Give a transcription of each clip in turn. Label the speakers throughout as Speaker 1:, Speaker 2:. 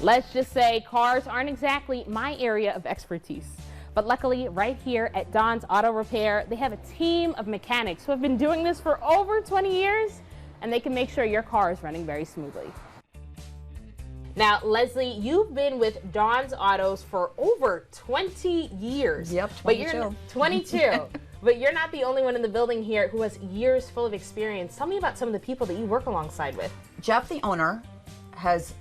Speaker 1: Let's just say cars aren't exactly my area of expertise. But luckily, right here at Don's Auto Repair, they have a team of mechanics who have been doing this for over 20 years, and they can make sure your car is running very smoothly. Now, Leslie, you've been with Don's Autos for over 20 years.
Speaker 2: Yep, 22.
Speaker 1: But you're 22. But you're not the only one in the building here who has years full of experience. Tell me about some of the people that you work alongside with.
Speaker 2: Jeff, the owner, has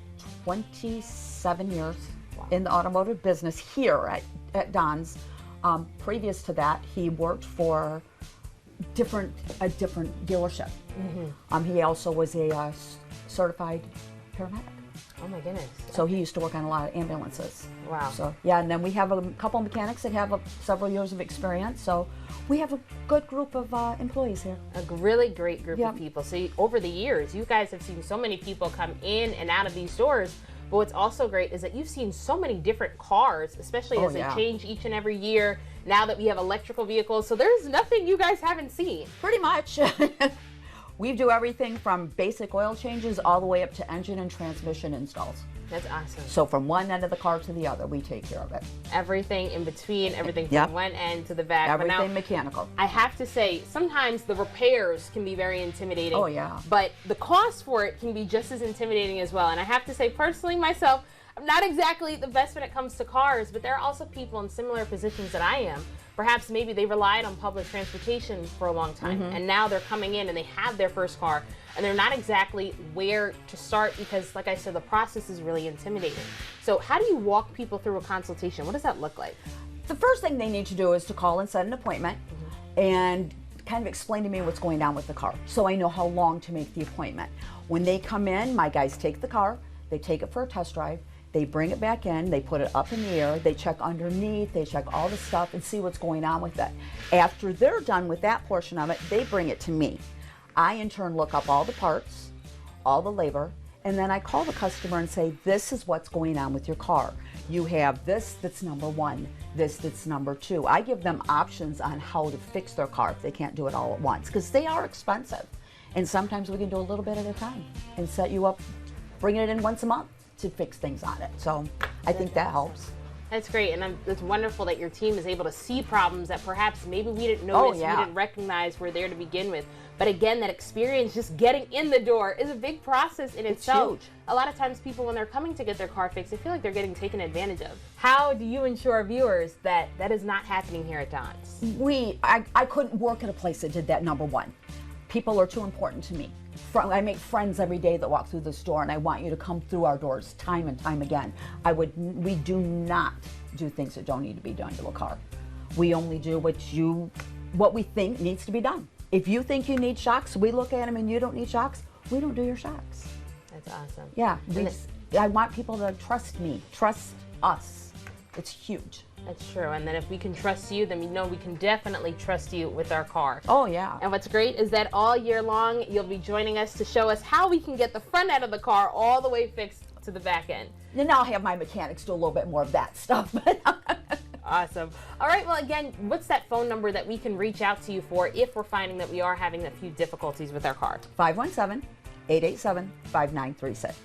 Speaker 2: 27 years in the automotive business here at Don's. Previous to that, he worked for a different dealership. He also was a certified paramedic.
Speaker 1: Oh my goodness.
Speaker 2: So he used to work on a lot of ambulances.
Speaker 1: Wow.
Speaker 2: So yeah, and then we have a couple of mechanics that have several years of experience. So we have a good group of employees here.
Speaker 1: A really great group of people. So over the years, you guys have seen so many people come in and out of these stores. But what's also great is that you've seen so many different cars, especially as they change each and every year. Now that we have electrical vehicles, so there's nothing you guys haven't seen.
Speaker 2: Pretty much. We do everything from basic oil changes all the way up to engine and transmission installs.
Speaker 1: That's awesome.
Speaker 2: So from one end of the car to the other, we take care of it.
Speaker 1: Everything in between, everything from one end to the back.
Speaker 2: Everything
Speaker 1: but now,
Speaker 2: mechanical.
Speaker 1: I have to say, sometimes the repairs can be very intimidating.
Speaker 2: Oh yeah.
Speaker 1: But the cost for it can be just as intimidating as well. And I have to say, personally myself, I'm not exactly the best when it comes to cars, but there are also people in similar positions that I am. Perhaps maybe they relied on public transportation for a long time, and now they're coming in and they have their first car, and they're not exactly where to start because, like I said, the process is really intimidating. So how do you walk people through a consultation? What does that look like?
Speaker 2: The first thing they need to do is to call and set an appointment and kind of explain to me what's going on with the car so I know how long to make the appointment. When they come in, my guys take the car, they take it for a test drive, they bring it back in, they put it up in the air, they check underneath, they check all the stuff and see what's going on with it. After they're done with that portion of it, they bring it to me. I in turn look up all the parts, all the labor, and then I call the customer and say, this is what's going on with your car. You have this that's number one, this that's number two. I give them options on how to fix their car if they can't do it all at once, because they are expensive. And sometimes we can do a little bit at a time and set you up, bring it in once a month to fix things on it. So I think that helps.
Speaker 1: That's great, and it's wonderful that your team is able to see problems that perhaps maybe we didn't notice, we didn't recognize were there to begin with. But again, that experience, just getting in the door, is a big process in itself.
Speaker 2: Huge.
Speaker 1: A lot of times people, when they're coming to get their car fixed, they feel like they're getting taken advantage of. How do you ensure viewers that that is not happening here at Don's?
Speaker 2: I couldn't work at a place that did that, number one. People are too important to me. I make friends every day that walk through the store, and I want you to come through our doors time and time again. We do not do things that don't need to be done to a car. We only do what we think needs to be done. If you think you need shocks, we look at them and you don't need shocks, we don't do your shocks.
Speaker 1: That's awesome.
Speaker 2: Yeah, I want people to trust me, trust us. It's huge.
Speaker 1: That's true, and then if we can trust you, then we know we can definitely trust you with our car.
Speaker 2: Oh yeah.
Speaker 1: And what's great is that all year long, you'll be joining us to show us how we can get the front end of the car all the way fixed to the back end.
Speaker 2: And I'll have my mechanics do a little bit more of that stuff.
Speaker 1: Awesome. All right, well again, what's that phone number that we can reach out to you for if we're finding that we are having a few difficulties with our car?
Speaker 2: 517-887-5936.